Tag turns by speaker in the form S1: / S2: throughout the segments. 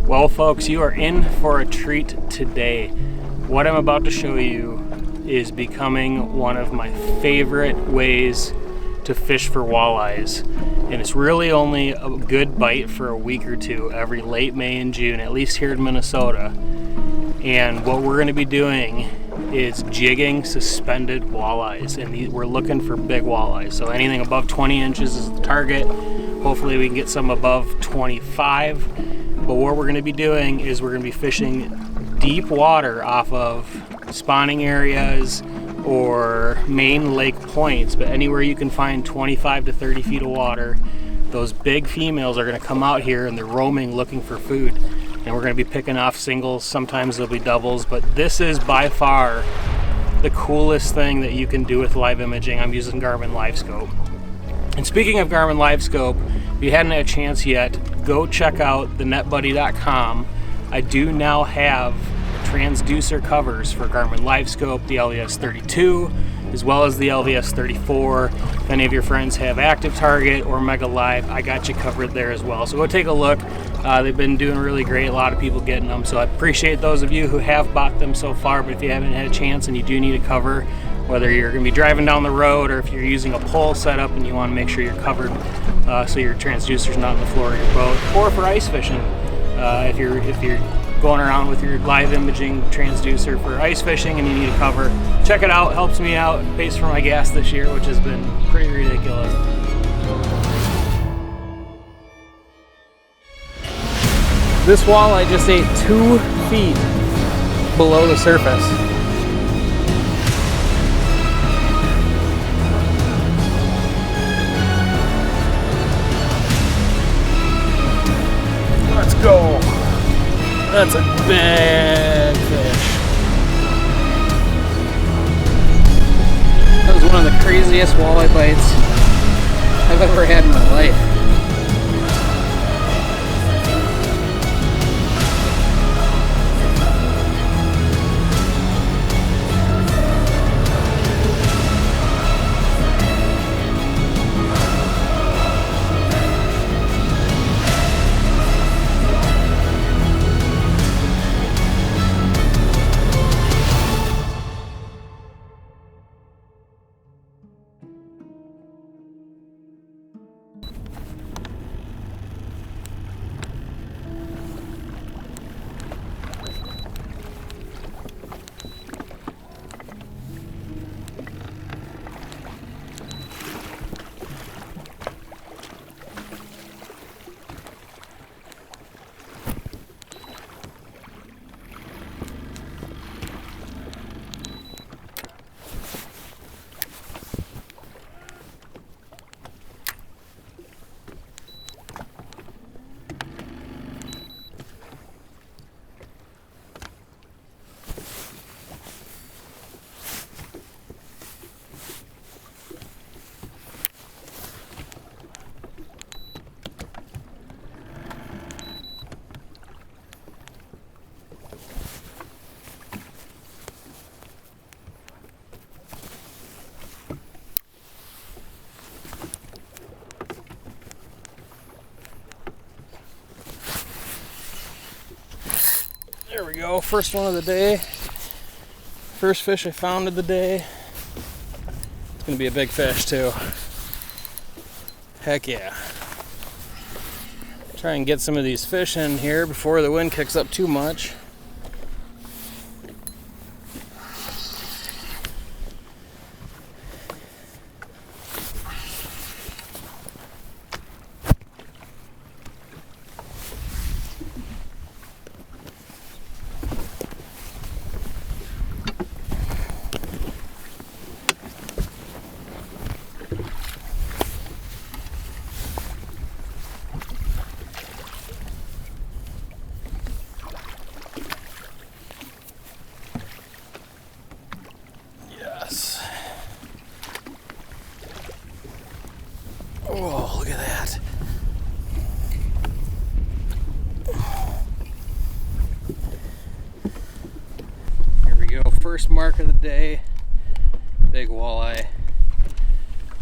S1: Well folks, you are in for a treat today. What I'm about to show you is becoming one of my favorite ways to fish for walleyes. And it's really only a good bite for a week or two every late May and June, at least here in Minnesota. And what we're going to be doing is jigging suspended walleyes, and we're looking for big walleyes. So anything above 20 inches is the target. Hopefully we can get some above 25. But what we're going to be doing is we're going to be fishing deep water off of spawning areas or main lake points, but anywhere you can find 25 to 30 feet of water. Those big females are going to come out here and they're roaming looking for food. And we're going to be picking off singles, sometimes there'll be doubles, but this is by far the coolest thing that you can do with live imaging. I'm using Garmin Livescope. And speaking of Garmin Livescope, if you hadn't had a chance yet, go check out thenetbuddy.com. I do now have transducer covers for Garmin Livescope, the LVS 32, as well as the LVS 34. If any of your friends have Active Target or Mega Live, I got you covered there as well. So go take a look. They've been doing really great. A lot of people getting them. So I appreciate those of you who have bought them so far, but if you haven't had a chance and you do need a cover, whether you're going to be driving down the road or if you're using a pole setup and you want to make sure you're covered so your transducer's not on the floor of your boat, or for ice fishing, if you're going around with your live imaging transducer for ice fishing and you need a cover, check it out. Helps me out, pays for my gas this year, which has been pretty ridiculous. This walleye just ate 2 feet below the surface. Let's go. That's a big fish. That was one of the craziest walleye bites I've ever had in my life. There we go, first one of the day. First fish I found of the day. It's gonna be a big fish too. Heck yeah. Try and get some of these fish in here before the wind kicks up too much. Oh, look at that. Here we go, first mark of the day. Big walleye.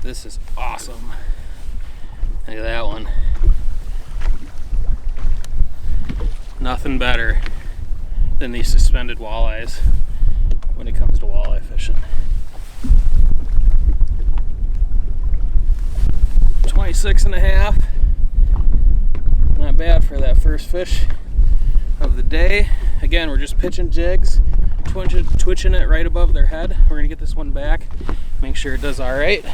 S1: This is awesome. Look at that one. Nothing better than these suspended walleyes when it comes to walleye fishing. 26.5. Not bad for that first fish of the day. Again, we're just pitching jigs, twitching it right above their head. We're gonna get this one back, make sure it does all right.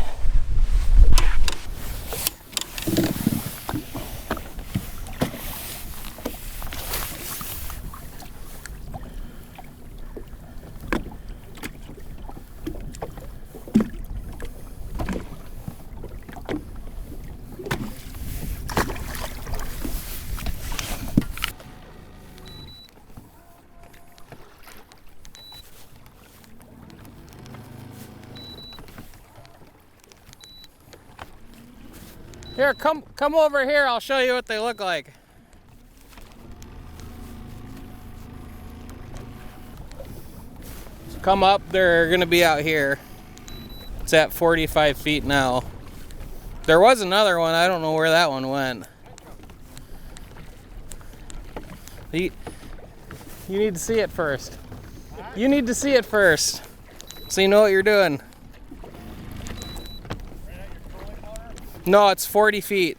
S1: Here, come over here, I'll show you what they look like. So come up, they're gonna be out here. It's at 45 feet now. There was another one, I don't know where that one went. You need to see it first. You need to see it first, so you know what you're doing. No, it's 40 feet.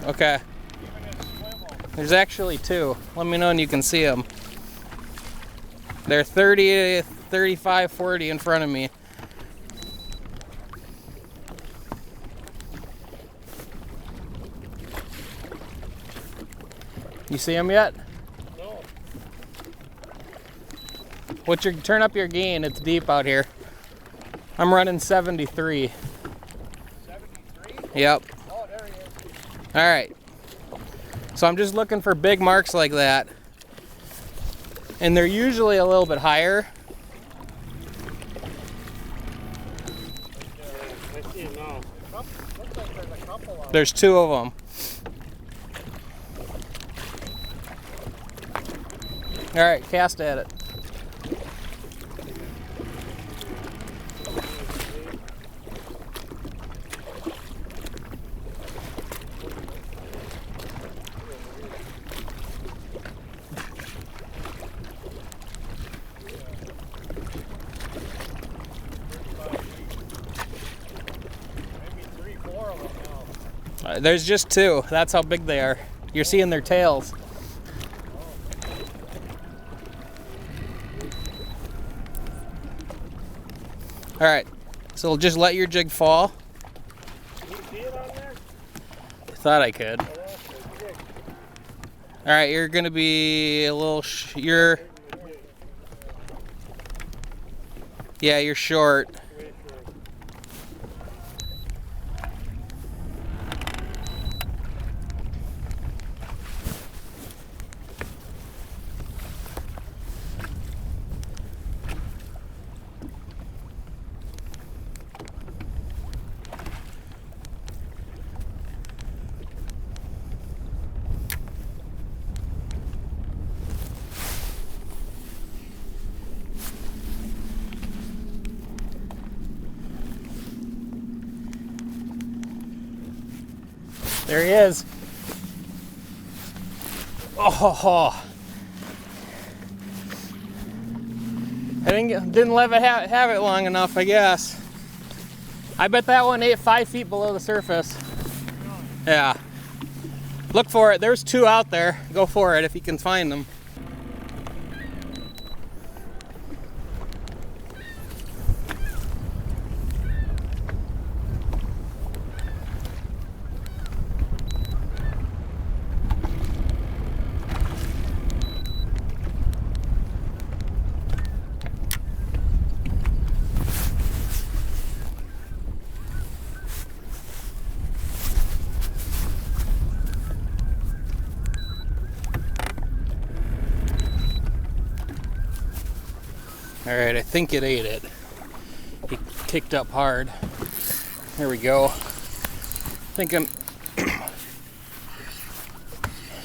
S1: Okay. There's actually two. Let me know when you can see them. They're 30, 35, 40 in front of me. You see them yet? No. Turn up your gain, it's deep out here. I'm running 73. 73? Yep. Oh, there he is. All right. So I'm just looking for big marks like that. And they're usually a little bit higher.
S2: I see it now. Looks like there's a couple of them.
S1: There's two of them. All right, cast at it.
S2: Maybe 3, 4 of them now.
S1: There's just two. That's how big they are. You're seeing their tails. All right, so just let your jig fall.
S2: Can you see it on there?
S1: I thought I could. All right, you're gonna be a little, you're short. There he is. Oh, I didn't let it have it long enough, I guess. I bet that one ate 5 feet below the surface. Yeah. Look for it. There's two out there. Go for it if you can find them. All right, I think it ate it. He kicked up hard. There we go. I think I'm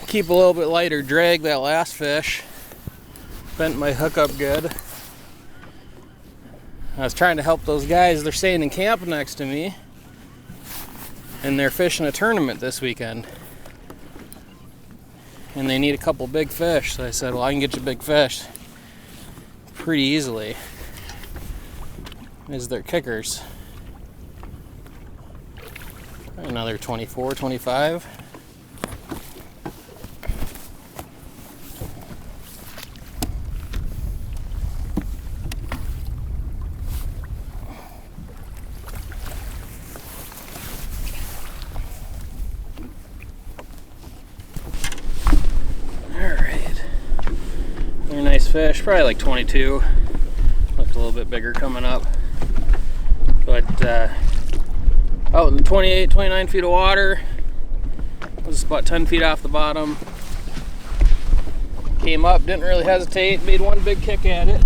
S1: keep a little bit lighter drag that last fish. Bent my hook up good. I was trying to help those guys. They're staying in camp next to me, and they're fishing a tournament this weekend. And they need a couple big fish. So I said, well, I can get you big fish pretty easily as their kickers. Another 24, 25. Nice fish, probably like 22. Looked a little bit bigger coming up. But out in 28, 29 feet of water. Was about 10 feet off the bottom. Came up, didn't really hesitate, made one big kick at it.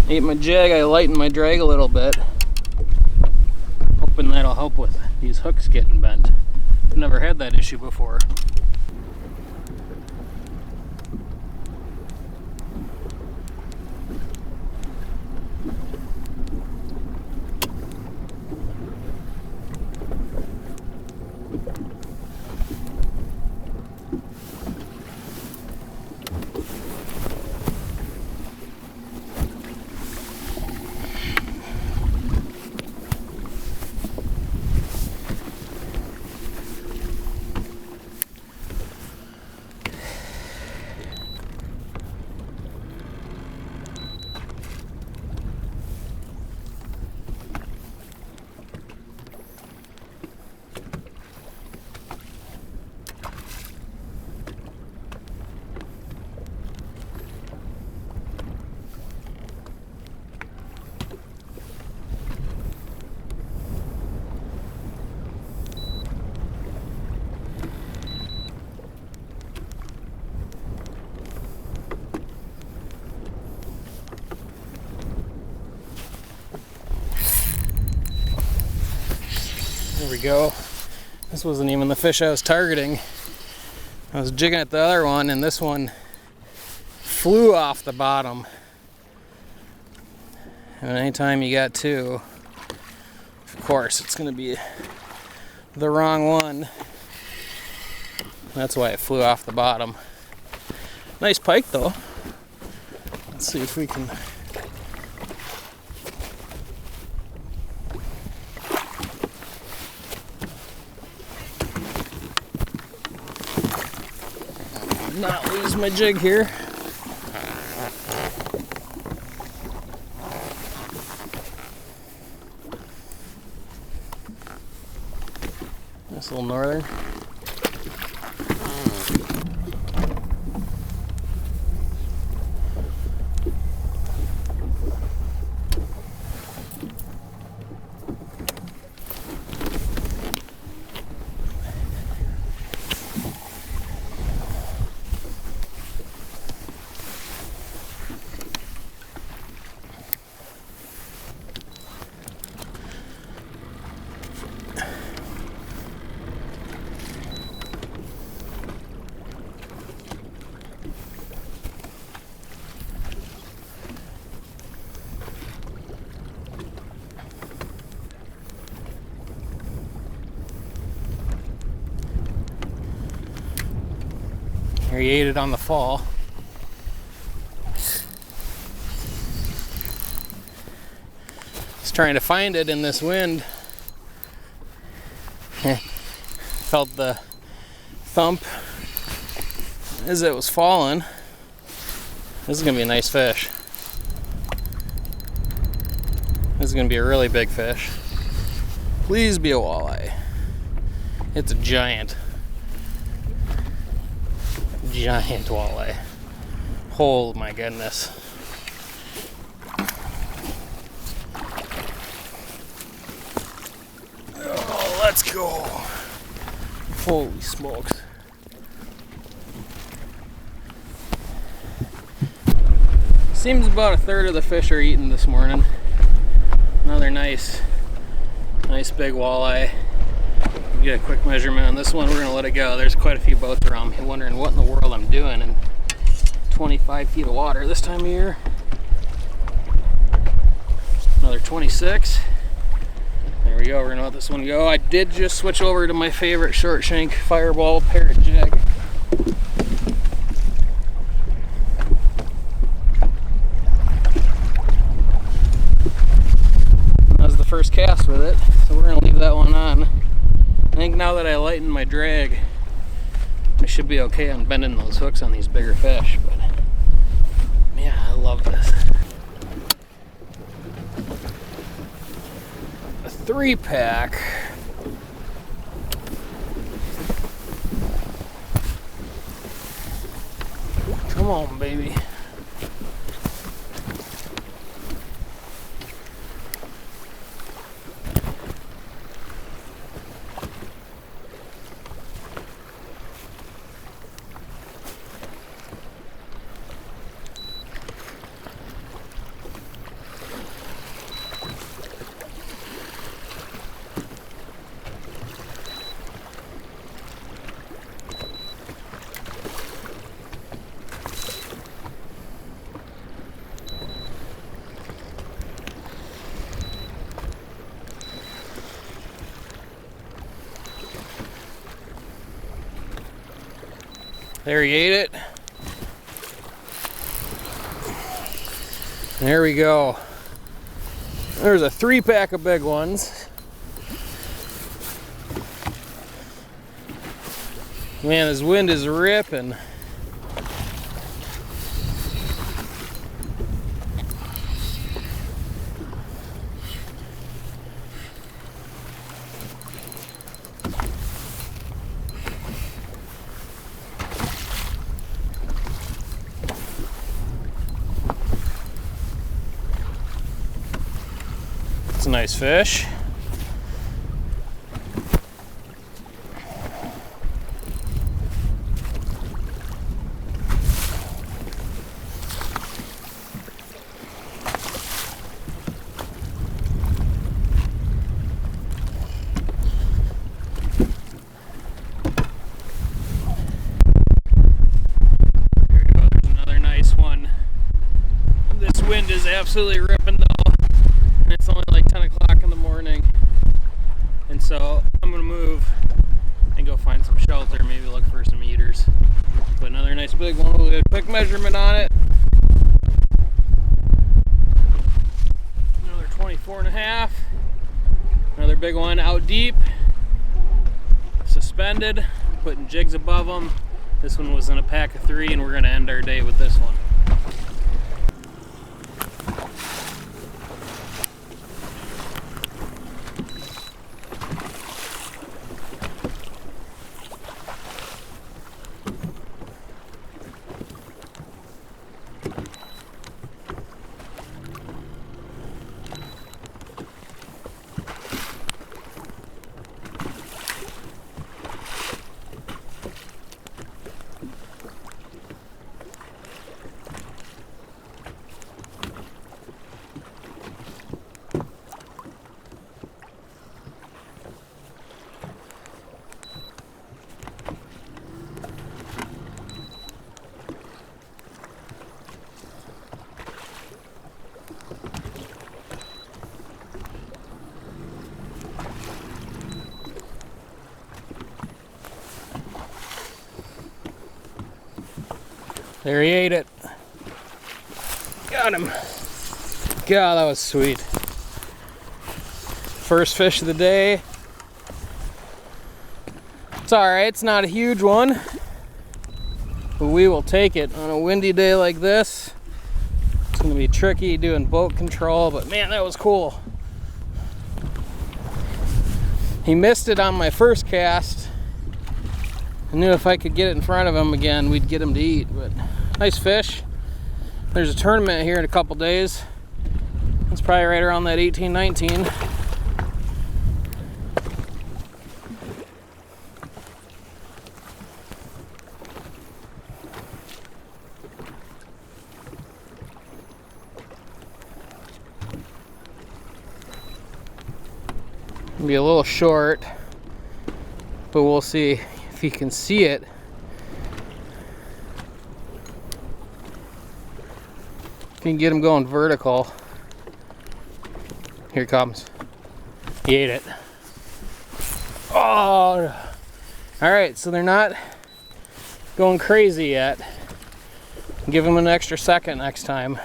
S1: Ate my jig, I lightened my drag a little bit. Hoping that'll help with these hooks getting bent. I've never had that issue before. There we go. This wasn't even the fish I was targeting. I was jigging at the other one, and this one flew off the bottom. And anytime you got two, of course, it's going to be the wrong one. That's why it flew off the bottom. Nice pike, though. Let's see if we can... not lose my jig here. Nice little northern. He ate it on the fall. Just trying to find it in this wind. Felt the thump as it was falling. This is gonna be a nice fish. This is gonna be a really big fish. Please be a walleye. It's a giant walleye. Oh my goodness. Oh, let's go. Holy smokes. Seems about a third of the fish are eaten this morning. Another nice big walleye. Get a quick measurement on this one. We're gonna let it go. There's quite a few boats around me wondering what in the world I'm doing in 25 feet of water this time of year. Another 26. There we go, we're gonna let this one go. I did just switch over to my favorite short shank Fireball parrot jig. That was the first cast with it, so we're gonna leave that one on. I think now that I lighten my drag, I should be okay on bending those hooks on these bigger fish, but yeah, I love this. A 3-pack. Come on, baby. There, he ate it. There we go. There's a 3-pack of big ones. Man, this wind is ripping. A nice fish. There we go, there's another nice one. This wind is absolutely ripping though. And it's only like 10 o'clock in the morning, and so I'm gonna move and go find some shelter, maybe look for some eaters. But another nice big one. We'll do a quick measurement on it. Another 24.5. Another big one out deep, suspended, putting jigs above them. This one was in a pack of 3, and we're gonna end our day with this one. There, he ate it. Got him. God, that was sweet. First fish of the day. It's alright, it's not a huge one, but we will take it on a windy day like this. It's gonna be tricky doing boat control, but man, that was cool. He missed it on my first cast. I knew if I could get it in front of him again, we'd get him to eat, but nice fish. There's a tournament here in a couple days. It's probably right around that 18, 19. Be a little short, but we'll see if you can see it. If you can get him going vertical. Here it comes. He ate it. Oh! Alright, so they're not going crazy yet. Give them an extra second next time.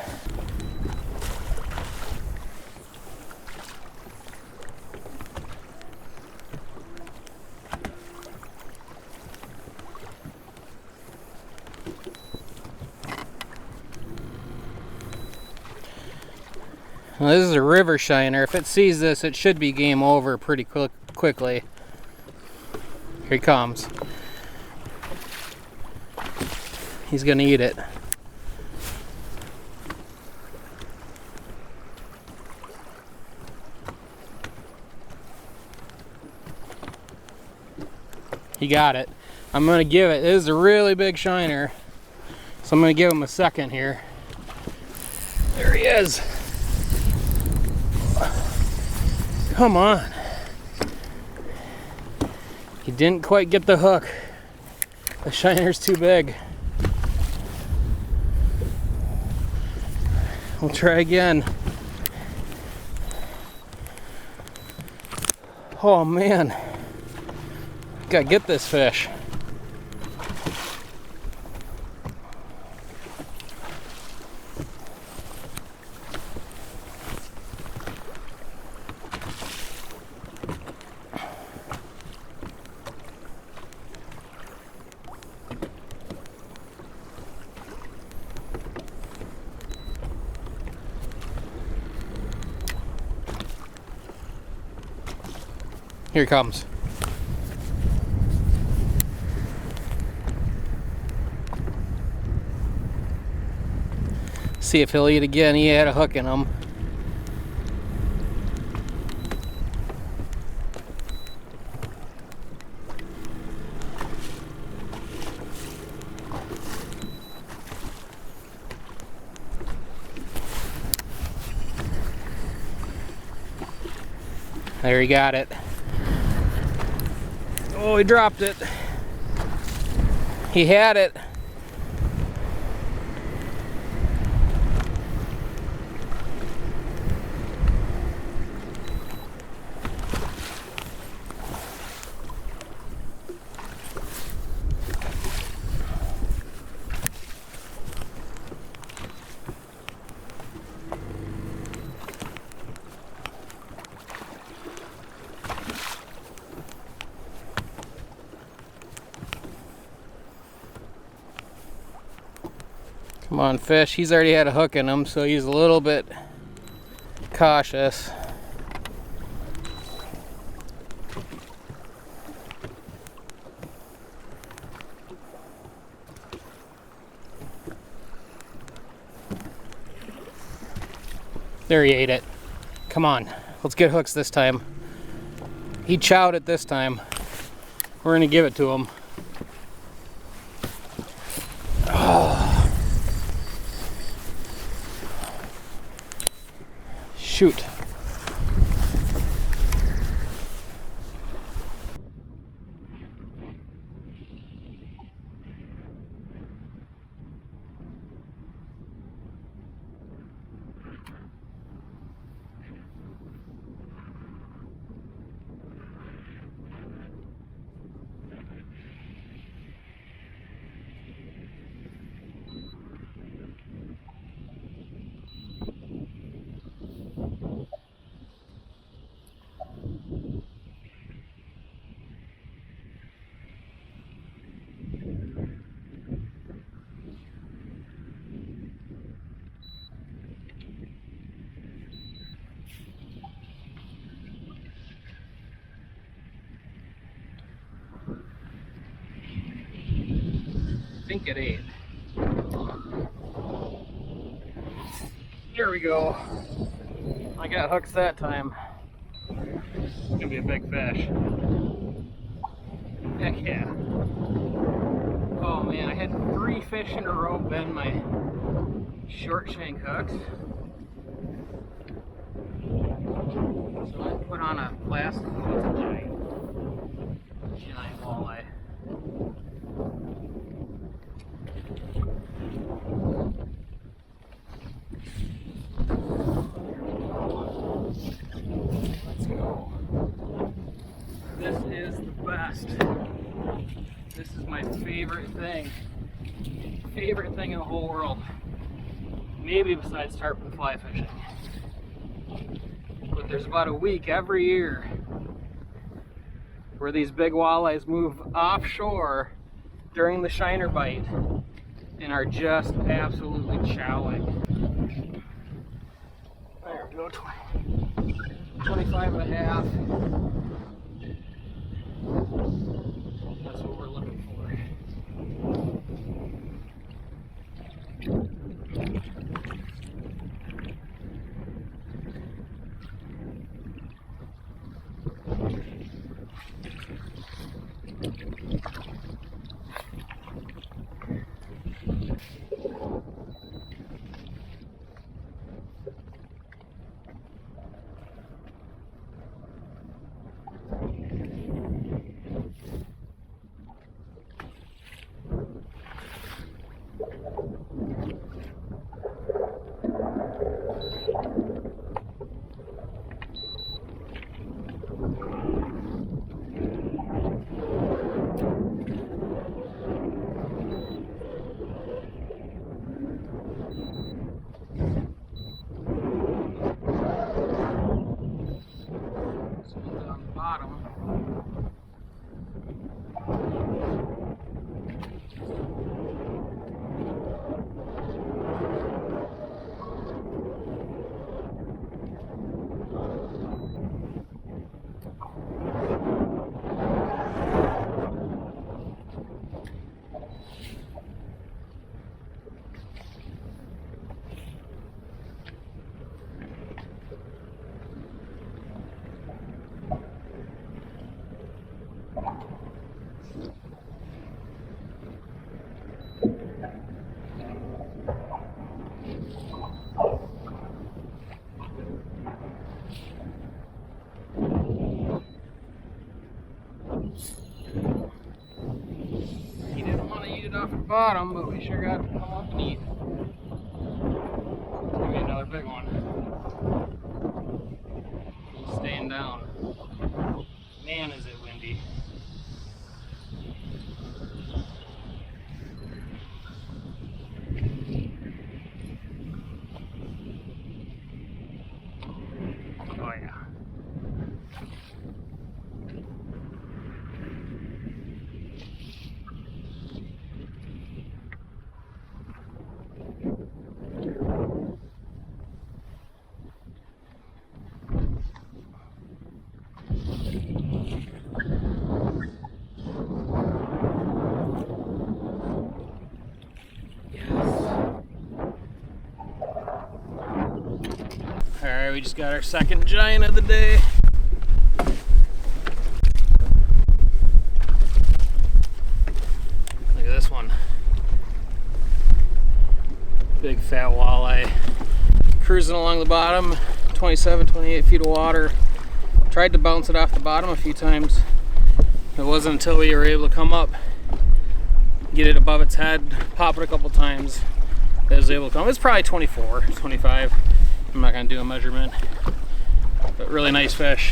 S1: Well, this is a river shiner. If it sees this, it should be game over pretty quickly. Here he comes. He's gonna eat it. He got it. I'm gonna give it. This is a really big shiner, so I'm gonna give him a second here. There he is. Come on. He didn't quite get the hook. The shiner's too big. We'll try again. Oh man. Gotta get this fish. Here he comes. See if he'll eat again. He had a hook in him. There, he got it. Oh, he dropped it. He had it. Come on, fish. He's already had a hook in him, so he's a little bit cautious. There, he ate it. Come on, let's get hooks this time. He chowed it this time. We're gonna give it to him. Shoot. I think it ate. Here we go. I got hooks that time. It's gonna be a big fish. Heck yeah. Oh man, I had 3 fish in a row bend my short shank hooks. So I put on a plastic giant walleye. thing. Favorite thing in the whole world. Maybe besides tarpon fly fishing. But there's about a week every year where these big walleyes move offshore during the shiner bite and are just absolutely chowing. There we go, 25 and a half. That's what we're looking for. Off the bottom, but we sure got to come up and eat. It's gonna be another big one. He's staying down. Man, is it windy. Oh yeah. Alright, we just got our second giant of the day. Look at this one. Big fat walleye. Cruising along the bottom, 27, 28 feet of water. Tried to bounce it off the bottom a few times. It wasn't until we were able to come up, get it above its head, pop it a couple times, that it was able to come. It's probably 24, 25. I'm not going to do a measurement, but really nice fish.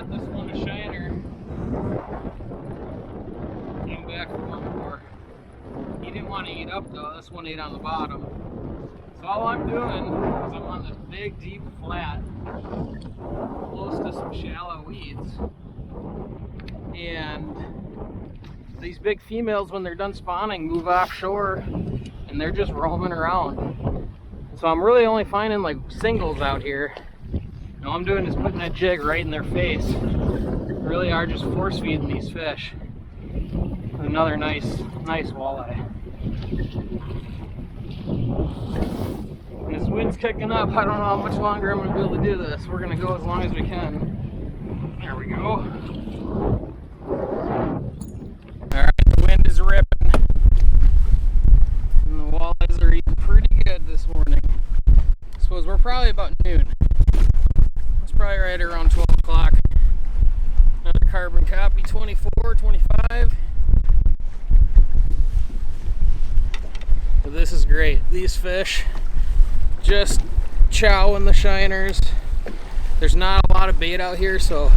S1: This one a shiner. Came back for one more. He didn't want to eat up though. This one ate on the bottom. So all I'm doing is I'm on this big deep flat close to some shallow weeds. and these big females, when they're done spawning, move offshore and they're just roaming around. So I'm really only finding like singles out here. And all I'm doing is putting that jig right in their face. They really are just force feeding these fish. Another nice walleye. And this wind's kicking up. I don't know how much longer I'm going to be able to do this. We're going to go as long as we can. There we go. Alright, the wind is ripping. And the walleyes are eating pretty good this morning. I suppose we're probably about noon. It's probably right around 12 o'clock. Another carbon copy, 24, 25. So this is great. These fish just chowing the shiners. There's not a lot of bait out here, so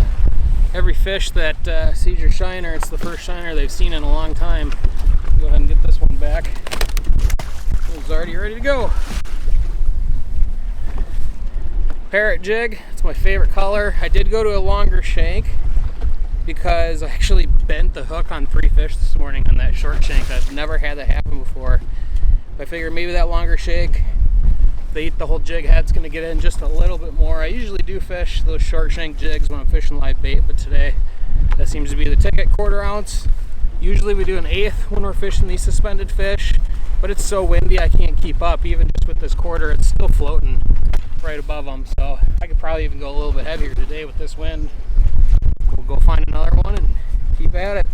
S1: every fish that sees your shiner, it's the first shiner they've seen in a long time. Go ahead and get this one back. It's already ready to go. Parrot jig, it's my favorite color. I did go to a longer shank because I actually bent the hook on 3 fish this morning on that short shank. I've never had that happen before. I figured maybe that longer shank, they eat the whole jig head's going to get in just a little bit more. I usually do fish those short shank jigs when I'm fishing live bait, but today that seems to be the ticket. 1/4 ounce. Usually we do an 1/8 when we're fishing these suspended fish, but it's so windy I can't keep up. Even just with this 1/4, it's still floating right above them, so I could probably even go a little bit heavier today with this wind. We'll go find another one and keep at it.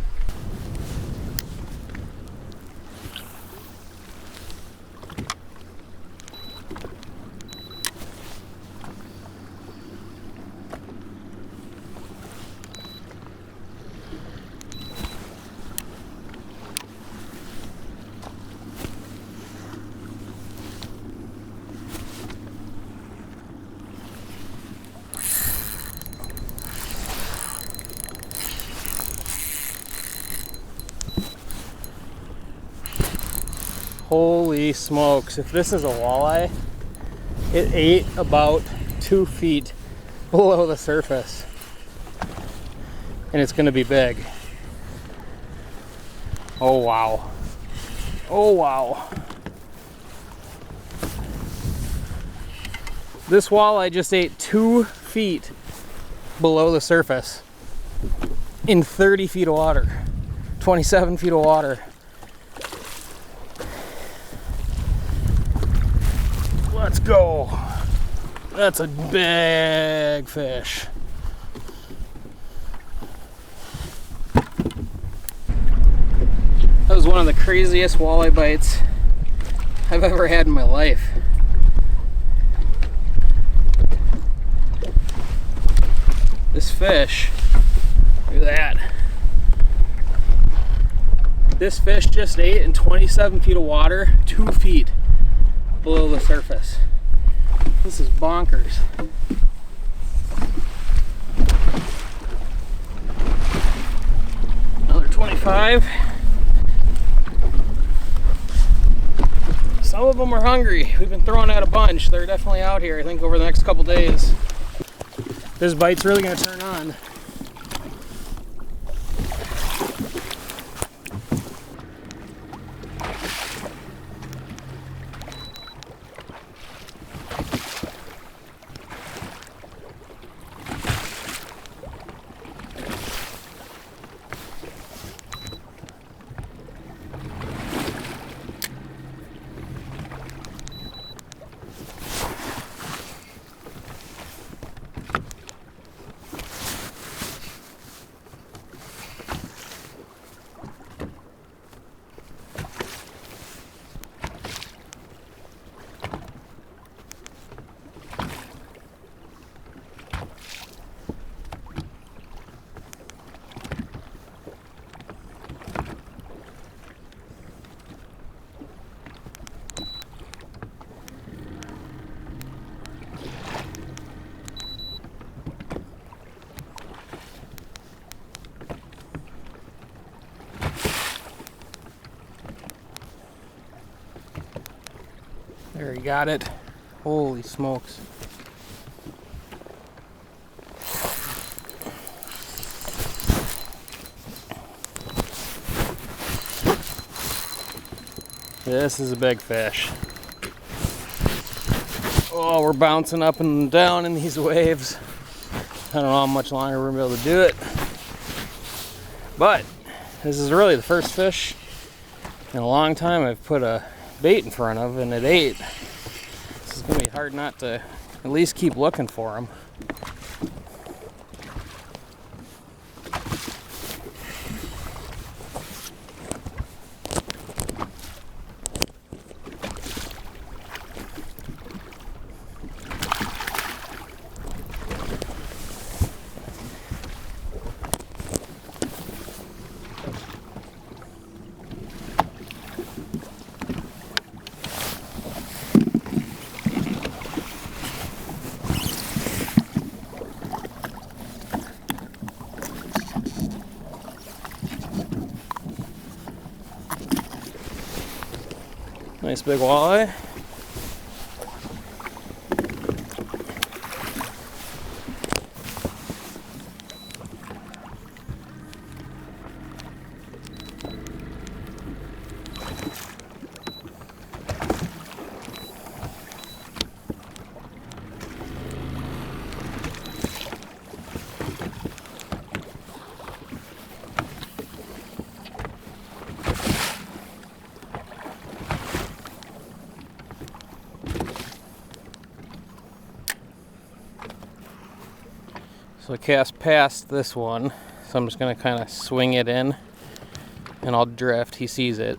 S1: Holy smokes, if this is a walleye, it ate about 2 feet below the surface. And it's gonna be big. Oh wow. Oh wow. This walleye just ate 2 feet below the surface in 30 feet of water, 27 feet of water. Let's go. That's a big fish. That was one of the craziest walleye bites I've ever had in my life. This fish, look at that. This fish just ate in 27 feet of water, 2 feet below the surface. This is bonkers. Another 25. Some of them are hungry. We've been throwing out a bunch. They're definitely out here, I think, over the next couple days. This bite's really going to turn on. There, he got it. Holy smokes. This is a big fish. Oh, we're bouncing up and down in these waves. I don't know how much longer we're gonna be able to do it. But this is really the first fish in a long time I've put a bait in front of and it ate. This is gonna be hard not to at least keep looking for him. Nice big walleye. So I cast past this one, so I'm just going to kind of swing it in and I'll drift. He sees it.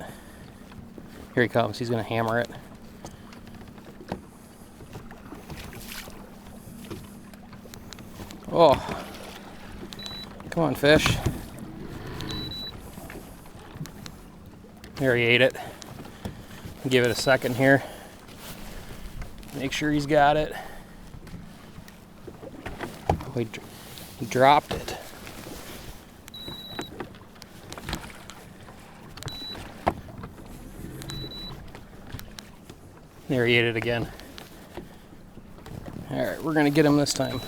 S1: Here he comes. He's going to hammer it. Oh, come on, fish. There, he ate it. Give it a second here. Make sure he's got it. Oh, he dropped it. There, he ate it again. All right, we're gonna get him this time.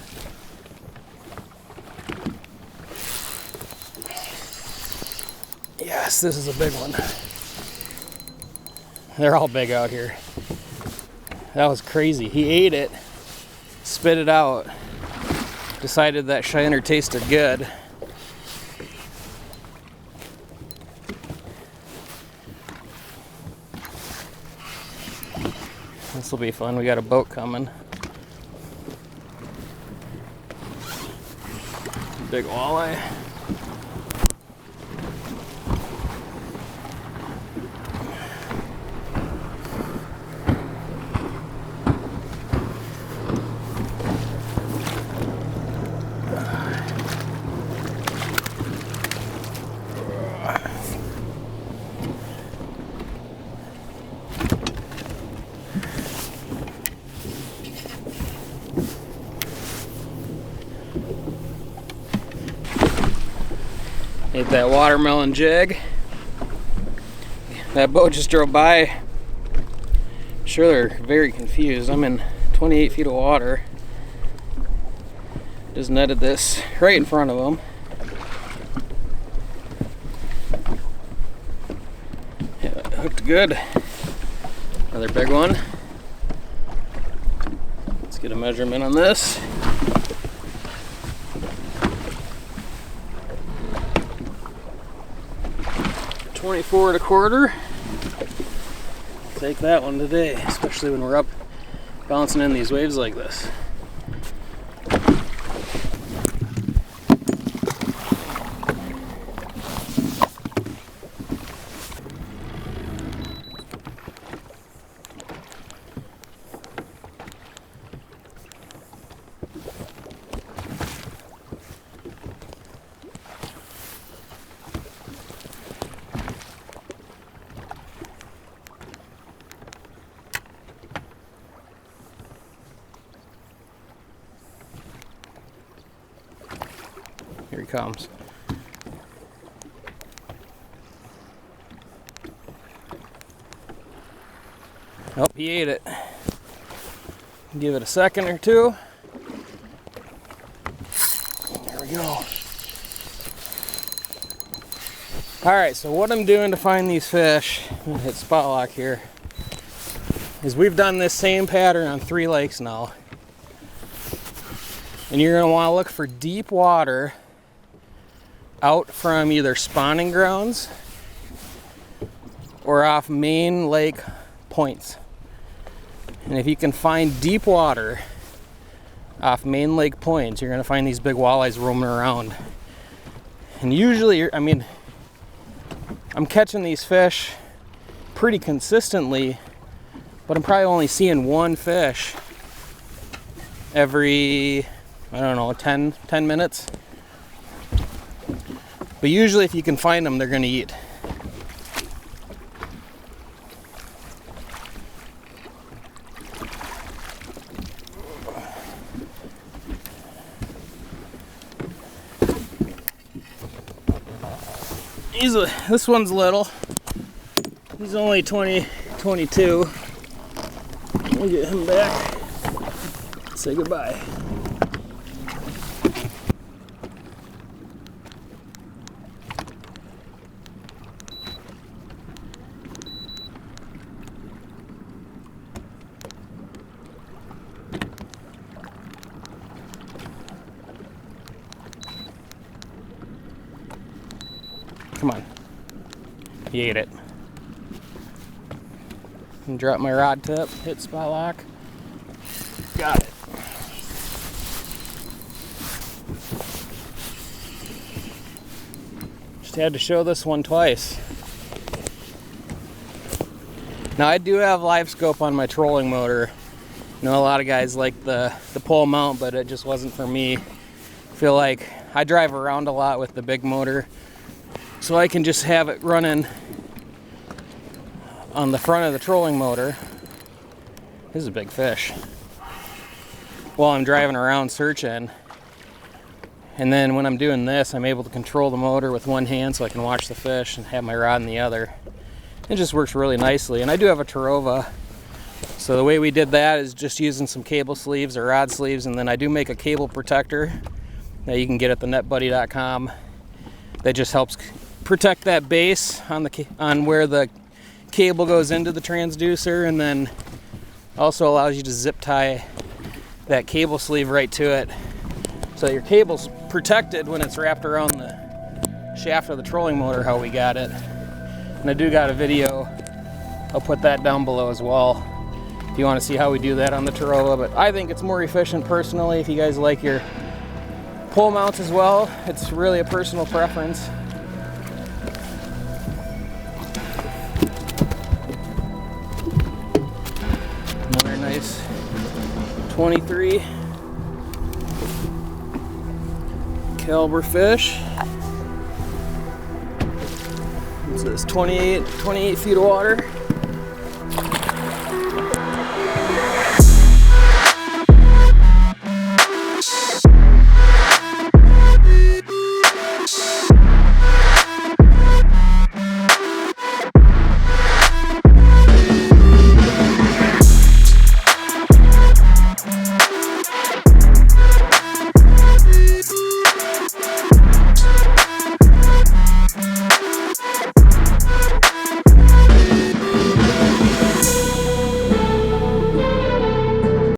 S1: Yes, this is a big one. They're all big out here. That was crazy. He ate it, spit it out, decided that shiner tasted good. This will be fun. We got a boat coming. Big walleye. Ate that watermelon jig. That boat just drove by. I'm sure they're very confused. I'm in 28 feet of water. Just netted this right in front of them. Yeah, it hooked good. Another big one. Let's get a measurement on this. 24 1/4. I'll take that one today, especially when we're up bouncing in these waves like this. Here he comes. Oh, he ate it. Give it a second or two. There we go. Alright, so what I'm doing to find these fish, I'm gonna hit spot lock here, is we've done this same pattern on 3 lakes now. And you're gonna wanna look for deep water out from either spawning grounds or off main lake points. And if you can find deep water off main lake points, you're gonna find these big walleyes roaming around. And usually, I'm catching these fish pretty consistently, but I'm probably only seeing 1 fish every, I don't know, 10 minutes. But usually if you can find them, they're gonna eat. This one's little. He's only 22. We'll get him back. Say goodbye. Come on. He ate it. And drop my rod tip, hit spot lock. Got it. Just had to show this one twice. Now I do have Livescope on my trolling motor. I know a lot of guys like the pole mount, but it just wasn't for me. I feel like I drive around a lot with the big motor, so I can just have it running on the front of the trolling motor. This is a big fish. While I'm driving around searching. And then when I'm doing this, I'm able to control the motor with one hand so I can watch the fish and have my rod in the other. It just works really nicely. And I do have a Terova. So the way we did that is just using some cable sleeves or rod sleeves, and then I do make a cable protector that you can get at the netbuddy.com that just helps protect that base on where the cable goes into the transducer, and then also allows you to zip tie that cable sleeve right to it so your cable's protected when it's wrapped around the shaft of the trolling motor, how we got it. And I do got a video, I'll put that down below as well if you want to see how we do that on the Terova. But I think it's more efficient personally. If you guys like your pole mounts as well, it's really a personal preference. Another nice 23 caliber fish. This is 28 feet of water.